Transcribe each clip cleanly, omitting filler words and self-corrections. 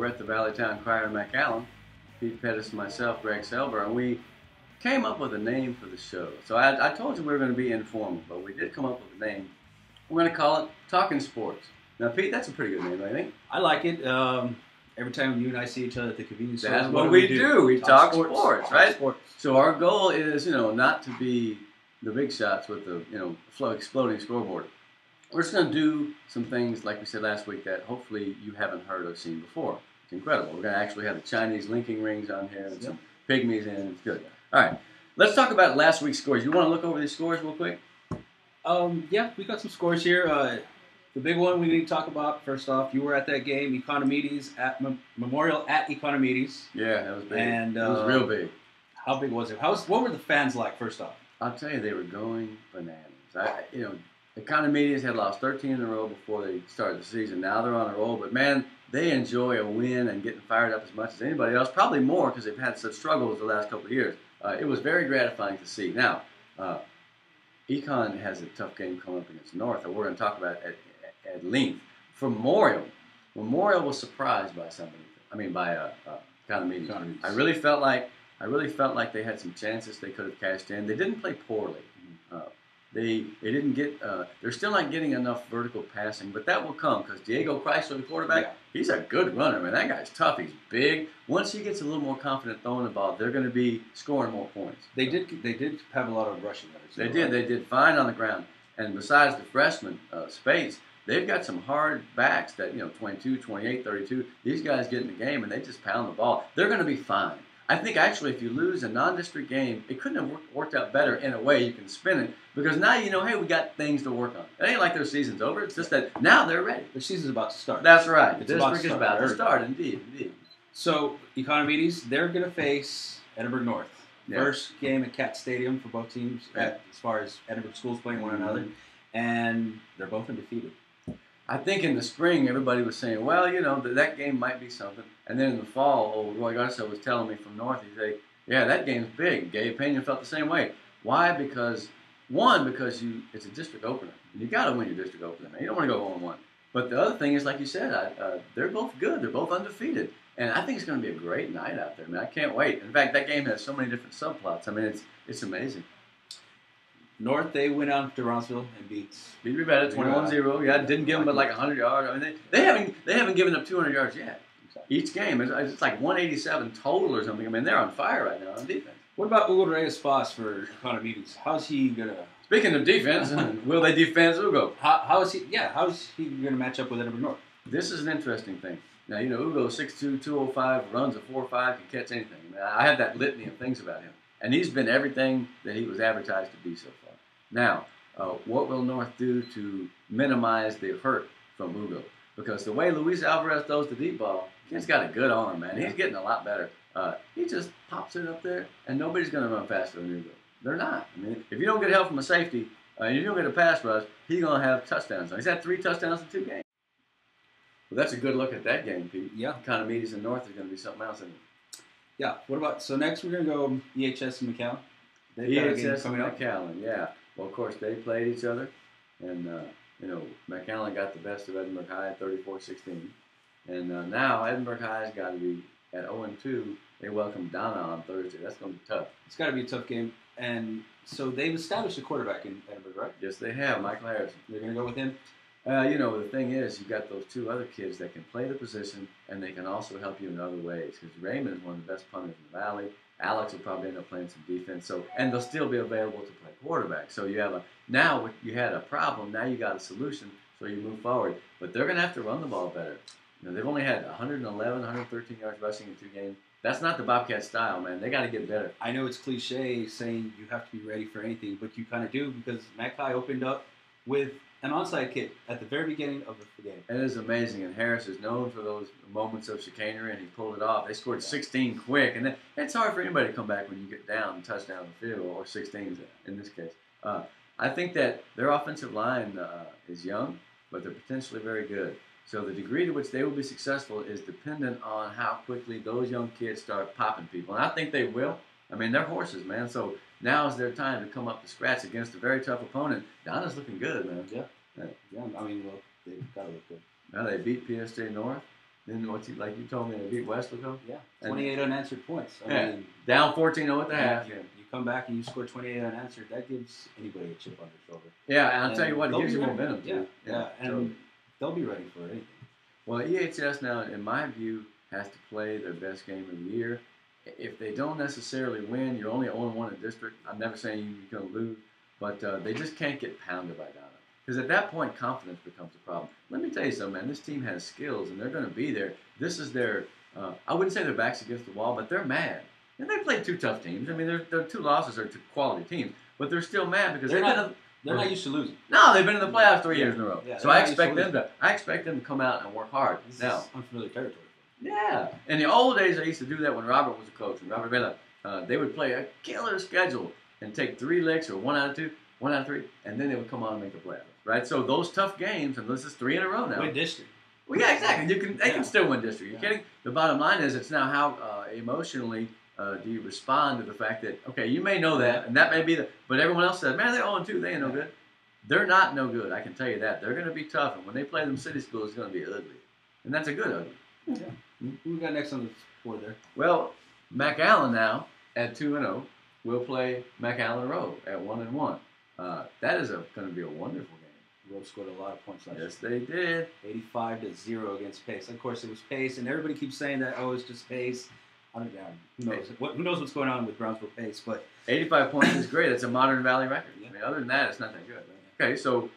we're at the Valleytown Crier in McAllen, Pete Pettis and myself, Greg Selber, and we came up with a name for the show. So I told you we were going to be informal, but we did come up with a name. We're going to call it Talking Sports. Now, Pete, that's a pretty good name, I think. I like it. Every time you and I see each other at the convenience store, that's what we do. We talk sports, right? Sports. So our goal is, not to be the big shots with the, exploding scoreboard. We're just going to do some things, like we said last week, that hopefully you haven't heard or seen before. It's incredible. We're going to actually have the Chinese linking rings on here and some pygmies in. It's good. All right. Let's talk about last week's scores. You want to look over these scores real quick? Yeah, we got some scores here. The big one we need to talk about, first off, you were at that game, Economides, at Memorial at Economides. Yeah, that was big. And, it was real big. How big was it? What were the fans like, first off? I'll tell you, they were going bananas. Economides had lost 13 in a row before they started the season. Now they're on a roll, but man, they enjoy a win and getting fired up as much as anybody else. Probably more because they've had such struggles the last couple of years. It was very gratifying to see. Now, Econ has a tough game coming up against North that we're going to talk about at length. For Memorial was surprised by something. By Economides. I really felt like they had some chances they could have cashed in. They didn't play poorly. They didn't get. They're still not getting enough vertical passing, but that will come because Diego Chrysler, the quarterback, he's a good runner, man. That guy's tough. He's big. Once he gets a little more confident throwing the ball, they're going to be scoring more points. They did have a lot of rushing. They did. They did fine on the ground. And besides the freshman Spates, they've got some hard backs that 22, 28, 32. These guys get in the game and they just pound the ball. They're going to be fine. I think actually if you lose a non-district game, it couldn't have worked out better in a way you can spin it because now hey, we got things to work on. It ain't like their season's over. It's just that now they're ready. Their season's about to start. That's right. It's the district is about to start, indeed. So Economides, they're going to face Edinburgh North. Yeah. First game at Cat Stadium for both teams as far as Edinburgh schools playing one another, and they're both undefeated. I think in the spring, everybody was saying, well, that game might be something. And then in the fall, Roy Garza was telling me from North, he'd say, yeah, that game's big. Gabe Pena felt the same way. Why? Because it's a district opener. You got to win your district opener, man. You don't want to go 0-1. But the other thing is, like you said, they're both good. They're both undefeated. And I think it's going to be a great night out there, man. I can't wait. In fact, that game has so many different subplots. I mean, it's amazing. North, they went out to Rossville and beat Rivetta 21-0. Yeah, didn't give them but like 100 yards. I mean, they haven't given up 200 yards yet. Exactly. Each game it's like 187 total or something. I mean, they're on fire right now on defense. What about Hugo Reyes-Paz for Economides? How's he gonna? Speaking of defense, will they defend Hugo? How is he? Yeah, how is he gonna match up with Edinburgh North? This is an interesting thing. Now Hugo 6'2", 205, runs a 4.5, can catch anything. I have that litany of things about him, and he's been everything that he was advertised to be so far. Now, what will North do to minimize the hurt from Hugo? Because the way Luis Alvarez throws the deep ball, he's got a good arm, man. He's getting a lot better. He just pops it up there, and nobody's going to run faster than Hugo. They're not. I mean, if you don't get help from a safety, and you don't get a pass rush, he's going to have touchdowns. He's had 3 touchdowns in 2 games. Well, that's a good look at that game, Pete. Yeah. Economides and North is going to be something else, isn't it? Yeah. What about, so next we're going to go EHS and McAllen. EHS and McAllen, yeah. Well, of course, they played each other, and, McAllen got the best of Edinburgh High at 34-16. And now Edinburgh High's got to be at 0-2. They welcome Donna on Thursday. That's going to be tough. It's got to be a tough game. And so they've established a quarterback in Edinburgh, right? Yes, they have, Michael Harrison. They're going to go with him? The thing is, you've got those 2 other kids that can play the position, and they can also help you in other ways. Because Raymond is one of the best punters in the Valley. Alex will probably end up playing some defense, and they'll still be available to play quarterback. So you have now you had a problem, now you got a solution, so you move forward. But they're going to have to run the ball better. They've only had 111, 113 yards rushing in 2 games. That's not the Bobcat style, man. They got to get better. I know it's cliche saying you have to be ready for anything, but you kind of do because Mac High opened up with an onside kick at the very beginning of the game. It is amazing, and Harris is known for those moments of chicanery, and he pulled it off. They scored 16 quick, and it's hard for anybody to come back when you get down and touchdown the field, or 16 in this case. I think that their offensive line is young, but they're potentially very good. So the degree to which they will be successful is dependent on how quickly those young kids start popping people. And I think they will. I mean, they're horses, man. So now is their time to come up to scratch against a very tough opponent. Donna's looking good, man. Yeah. I mean, well, they've got to look good. Now they beat PSJ North. Then like you told me, they beat Weslaco? Yeah, 28 unanswered points. I mean, down 14-0 at the half. You come back and you score 28 unanswered. That gives anybody a chip on their shoulder. Yeah, and I'll tell you what, it gives you momentum. Yeah, and they'll be ready for anything. Well, EHS now, in my view, has to play their best game of the year. If they don't necessarily win, you're only 0-1 in district. I'm never saying you're going to lose, but they just can't get pounded by Donna. Because at that point, confidence becomes a problem. Let me tell you something, man. This team has skills, and they're going to be there. This is their, I wouldn't say their backs against the wall, but they're mad. And they played two tough teams. I mean, their two losses are to quality teams, but they're still mad because they're not used to losing. No, they've been in the playoffs 3 years in a row. Yeah, so I expect them to come out and work hard. This now, is unfamiliar territory. Yeah. In the old days, I used to do that when Robert was a coach. And Robert Vela, they would play a killer schedule and take 3 licks or 1 out of 2, 1 out of 3, and then they would come on and make the playoffs. Right? So those tough games, and this is 3 in a row now. Win district. Well, yeah, exactly. They can still win district. You're kidding? The bottom line is it's now how emotionally do you respond to the fact that, okay, you may know that, and that may be but everyone else says, man, they're 0-2, they ain't no good. They're not no good, I can tell you that. They're going to be tough, and when they play them city schools, it's going to be ugly. And that's a good ugly. Yeah. Who we got next on the board there? Well, McAllen now at 2-0 will play McAllen Rowe at 1-1. That is going to be a wonderful game. Rowe scored a lot of points last year. Yes, they did. 85-0 against Pace. Of course, it was Pace, and everybody keeps saying that, oh, it's just Pace. Who knows? Who knows what's going on with Brownsville Pace? But 85 points is great. It's a Modern Valley record. Yeah. I mean, other than that, it's not that good. Okay, so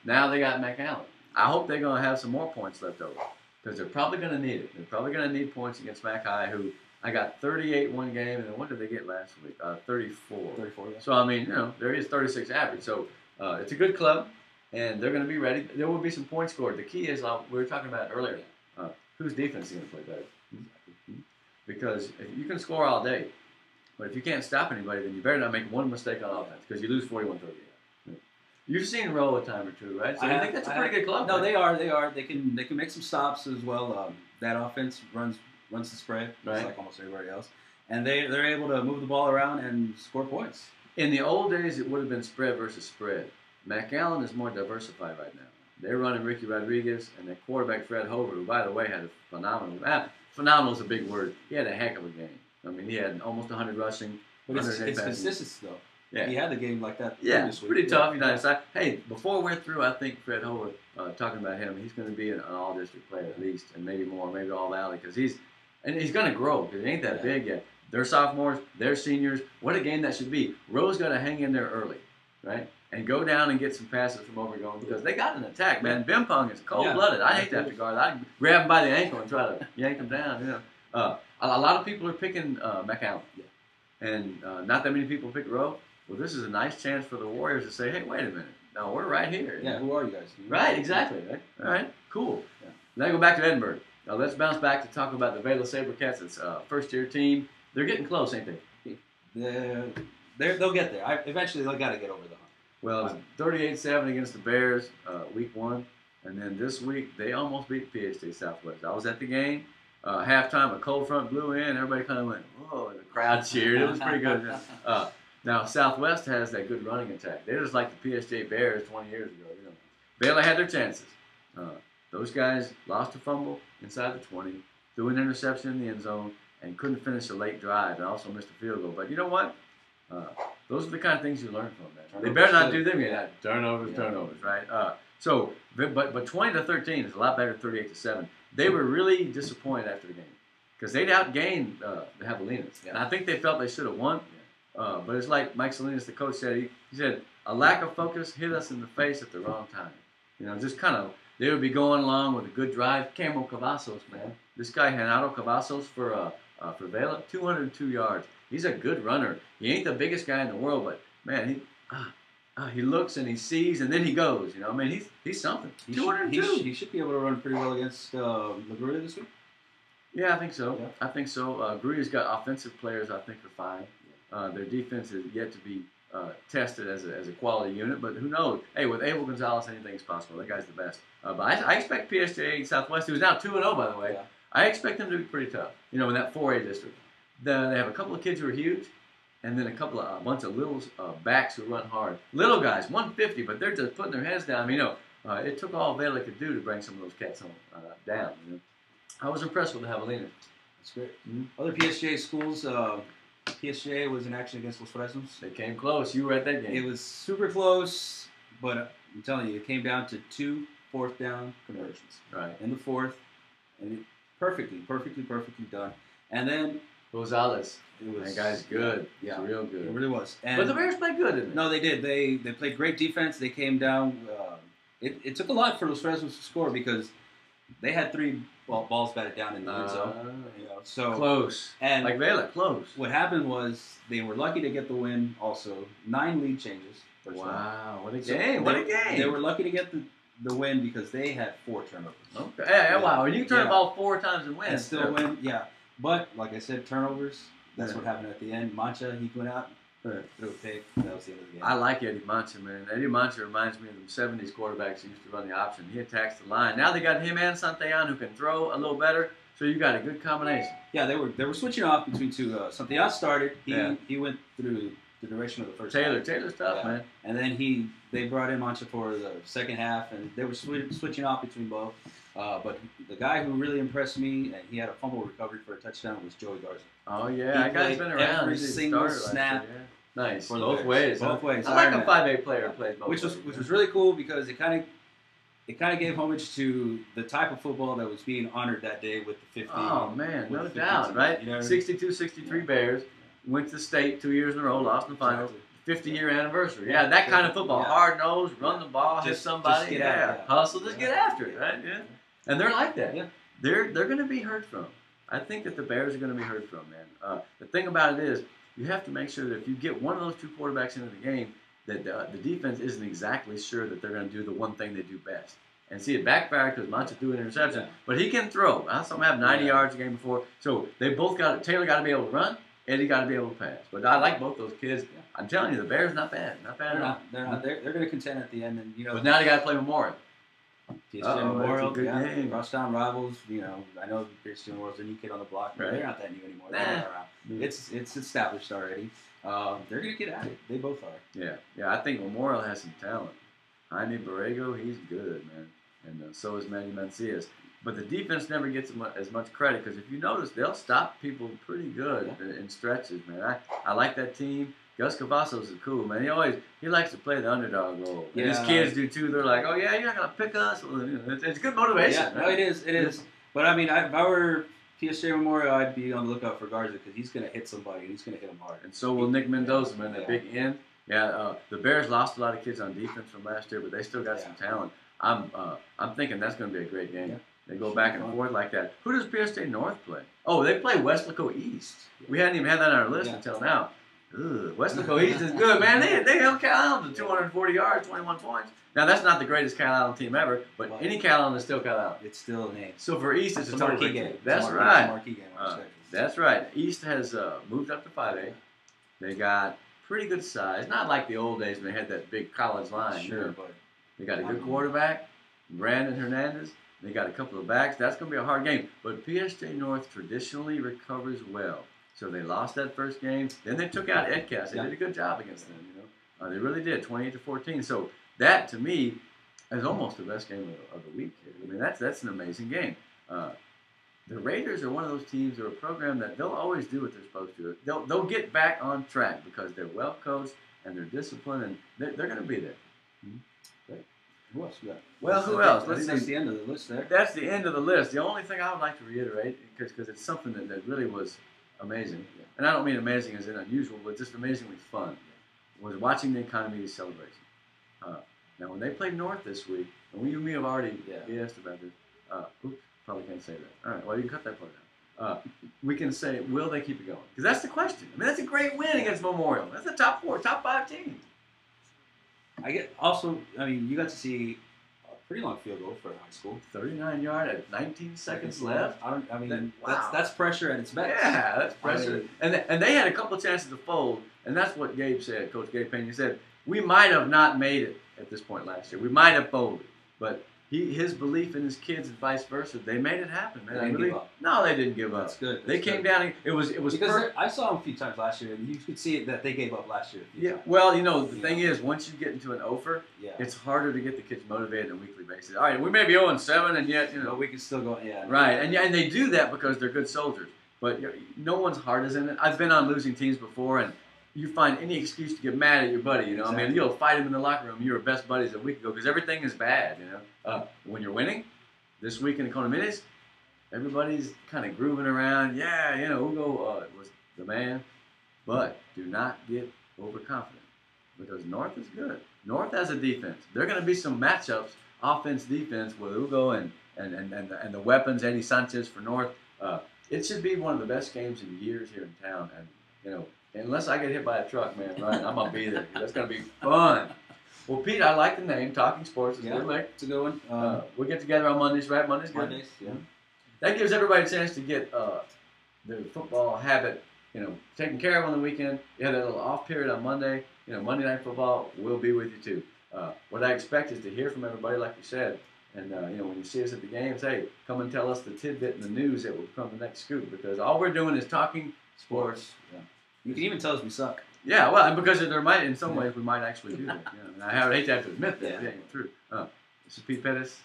now they got McAllen. I hope they're going to have some more points left over because they're probably going to need it. They're probably going to need points against Mac High, who I got 38 one game, and then what did they get last week? 34. 34, yeah. So, I mean, there is 36 average. So, it's a good club, and they're going to be ready. There will be some points scored. The key is, we were talking about earlier, whose defense is going to play better? Because if you can score all day, but if you can't stop anybody, then you better not make one mistake on offense because you lose 41-38. You've seen Rowe a time or two, right? So I think that's a pretty good club. No, right? They are. They can make some stops as well. That offense runs the spread, just like almost everybody else, and they're able to move the ball around and score points. In the old days, it would have been spread versus spread. McAllen is more diversified right now. They're running Ricky Rodriguez and their quarterback Fred Hover, who by the way had a phenomenal is a big word. He had a heck of a game. I mean, he had almost 100 rushing. But it's consistency though. Yeah. He had the game like that. Yeah, it's pretty tough. Hey, before we're through, I think Fred Howard, talking about him, he's going to be an all-district player at least, and maybe more, maybe all-valley, because he's going to grow because he ain't that big yet. They're sophomores, they're seniors. What a game that should be. Rowe's got to hang in there early, right, and go down and get some passes from Overgoing because they got an attack, man. Bimpong is cold-blooded. I hate to have to guard. I'd grab him by the ankle and try to yank him down. A lot of people are picking McAllen, and not that many people pick Rowe. Well, this is a nice chance for the Warriors to say, hey, wait a minute. No, we're right here. Yeah, who are you guys? Right, exactly. Right? All right, cool. Yeah. Now go back to Edinburgh. Now let's bounce back to talk about the Vela SaberCats. It's a first-year team. They're getting close, ain't they? They'll get there. Eventually, they'll got to get over the hump. Well, it was 38-7 against the Bears week 1. And then this week, they almost beat PHT Southwest. I was at the game. Halftime, a cold front blew in. Everybody kind of went, whoa, and the crowd cheered. It was pretty good. Now, Southwest has that good running attack. They're just like the PSJ Bears 20 years ago. Baylor had their chances. Those guys lost a fumble inside the 20, threw an interception in the end zone, and couldn't finish a late drive and also missed a field goal. But you know what? Those are the kind of things you learn from, man. They better not do them yet. Turnovers, right? But 20-13 is a lot better than 38-7. They were really disappointed after the game because they'd outgained the Javelinas. And I think they felt they should have won. But it's like Mike Salinas, the coach, said. He said, a lack of focus hit us in the face at the wrong time. Just kind of, they would be going along with a good drive. Camo Cavazos, man. This guy, Renato Cavazos, for Vela, 202 yards. He's a good runner. He ain't the biggest guy in the world, but, man, he looks and he sees and then he goes. He's something. 202. He should be able to run pretty well against LaGruya this week. Yeah, I think so. Yeah. I think so. Gruya's got offensive players I think are fine. Their defense is yet to be tested as a quality unit, but who knows? Hey, with Abel Gonzalez, anything's possible. That guy's the best. But I expect PSJ Southwest, who's now 2-0, by the way, I expect them to be pretty tough. In that 4A district. They have a couple of kids who are huge, and then a bunch of little backs who run hard. Little guys, 150, but they're just putting their heads down. It took all Vela could do to bring some of those cats down. I was impressed with the Javelinas. That's great. Other PSJ schools, PSJ was in action against Los Fresnos. They came close. You were at that game. It was super close, but I'm telling you, it came down to 2 fourth-down conversions. Right. In the fourth, and it perfectly done. And then Rosales. That guy's good. Yeah, He's real good. It really was. And but the Bears played good, didn't they? No, they did. They played great defense. They came down. It took a lot for Los Fresnos to score because they had 3 balls batted down in the end zone. So close. And like Vela, close. What happened was they were lucky to get the win. Also, 9 lead changes. Wow, what a game! What a game! They were lucky to get the win because they had 4 turnovers. Okay. Yeah, wow, and you turn the ball 4 times and win. And still win, yeah. But like I said, turnovers. That's what happened at the end. Mancha, he went out, threw a pick. That was the end of the game. I like Eddie Mancha, man. Eddie Mancha reminds me of the 70s quarterbacks who used to run the option. He attacks the line. Now they got him and Santillan who can throw a little better. So you got a good combination. Yeah, they were switching off between 2. Santillan started. He went through the direction of the first half. Taylor's tough, man. And then they brought in Mancha for the second half, and they were switching off between both. But the guy who really impressed me, and he had a fumble recovery for a touchdown, was Joey Garza. Oh, yeah. That guy's been around. Every single snap. Nice. Both ways. Both ways. I like a 5A player who plays both ways. Which was really cool because it kind of gave homage to the type of football that was being honored that day with the 50. Oh, man. No doubt, right? 62-63 Bears. Went to the state 2 years in a row, lost in the finals. 50-year anniversary. Yeah, that kind of football. Hard-nosed, run the ball, hit somebody. Hustle, just get after it, right? Yeah. And they're like that. Yeah. They're going to be heard from. I think that the Bears are going to be heard from, man. The thing about it is, you have to make sure that if you get one of those 2 quarterbacks into the game, that the defense isn't exactly sure that they're going to do the one thing they do best. And see, it backfired because Mancha threw an interception. But he can throw. I saw him have 90 yards a game before. So they both Taylor got to be able to run, Eddie got to be able to pass. But I like both those kids. I'm telling you, the Bears not bad. Not bad at all. They're not. They're going to contend at the end. And, but now they got to play Memorial. Memorial, good game. Crosstown rivals. I know PSJ Memorial's a new kid on the block, but they're not that new anymore. It's established already. They're gonna get at it. They both are. Yeah. I think Memorial has some talent. Jaime Borrego, he's good, man, and so is Manny Mancias. But the defense never gets as much credit because if you notice, they'll stop people pretty good in stretches, man. I like that team. Gus Cavazos is cool, man. He likes to play the underdog role. And his kids do too. They're like, oh yeah, you're not gonna pick us. Well, it's good motivation. Yeah, no, it is. But I mean, if I were PSJ Memorial, I'd be on the lookout for Garza because he's gonna hit somebody and he's gonna hit him hard. And so will Nick Mendoza, man, that big end. Yeah, the Bears lost a lot of kids on defense from last year, but they still got some talent. I'm thinking that's gonna be a great game. Yeah. They go back and forth like that. Who does PSJ North play? Oh, they play Weslaco East. We hadn't even had that on our list until now. Weslaco East is good, man. They held Cal Allen to 240 yards, 21 points. Now, that's not the greatest Cal Allen team ever, but any Cal Allen is still Cal Allen. It's still a name. So for East, it's a marquee game. That's right. It's a marquee game. That's right. East has moved up to 5A. They got pretty good size. Not like the old days when they had that big college line. Sure, but they got a good quarterback, Brandon Hernandez. They got a couple of backs. That's going to be a hard game. But PSJ North traditionally recovers well. So they lost that first game. Then they took out Edcast. They did a good job against them. They really did, 28-14. So that, to me, is almost the best game of the week. I mean, that's an amazing game. The Raiders are one of those teams or a program that they'll always do what they're supposed to. They'll get back on track because they're well coached and they're disciplined and they're going to be there. Great. Who else you got? Well, who else? That's the end of the list there. That's the end of the list. The only thing I would like to reiterate, because it's something that really was amazing, and I don't mean amazing as in unusual, but just amazingly fun, was watching the Economy celebration. Now, when they played North this week, and you and me have already asked about this, oops, probably can't say that. All right, well, you can cut that part out. We can say, will they keep it going? Because that's the question. I mean, that's a great win against Memorial. That's the top 4, top 5 team. You got to see a pretty long field goal for high school. 39-yard at 19 seconds left. That's pressure at its best. Yeah, that's pressure. And they had a couple of chances to fold, and that's what Gabe said, Coach Gabe Pena. He said, we might have not made it at this point last year. We might have folded, but his belief in his kids and vice versa. They made it happen, man. They didn't give up. No, they didn't give up. That's good. They came down. It was because I saw them a few times last year, and you could see that they gave up last year. Yeah. Well, the thing is, once you get into an offer, yeah, it's harder to get the kids motivated on a weekly basis. All right, we may be 0-7, and yet but we can still go. Yeah. Right, and they do that because they're good soldiers. But no one's heart is in it. I've been on losing teams before, and you find any excuse to get mad at your buddy. Exactly. I mean, you'll fight him in the locker room. You were best buddies a week ago because everything is bad. When you're winning, this week in the Condominiums, everybody's kind of grooving around. Yeah, Ugo was the man, but do not get overconfident because North is good. North has a defense. There are going to be some matchups, offense, defense, with Ugo and the weapons, Eddie Sanchez for North. It should be one of the best games in years here in town, and unless I get hit by a truck, man, Ryan, I'm gonna be there. That's gonna be fun. Well, Pete, I like the name. Talking Sports is good. It's a good one. We get together on Mondays, right? Mondays, good. Mondays, yeah. That gives everybody a chance to get the football habit, taken care of on the weekend. You have that little off period on Monday. Monday Night Football will be with you too. What I expect is to hear from everybody, like you said. And, when you see us at the games, hey, come and tell us the tidbit in the news that will become the next scoop. Because all we're doing is talking sports. Yeah. You can even tell us we suck. Yeah, well, and because there might, in some ways, we might actually do that. And I hate to have to admit that. Yeah, true. This is Pete Pettis,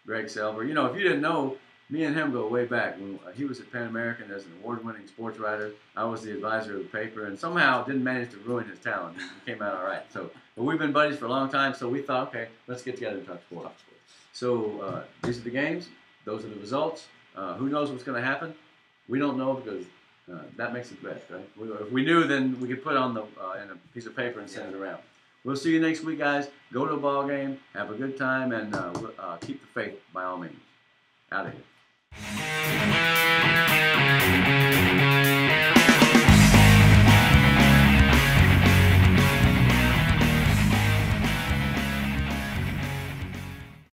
Greg Selber. If you didn't know, me and him go way back. When he was at Pan American as an award-winning sports writer. I was the advisor of the paper, and somehow didn't manage to ruin his talent. He came out all right. But we've been buddies for a long time, so we thought, okay, let's get together and talk sports. So these are the games. Those are the results. Who knows what's going to happen? We don't know because that makes it best, right? If we knew, then we could put on in a piece of paper and send it around. We'll see you next week, guys. Go to a ball game, have a good time, and keep the faith by all means. Out of here.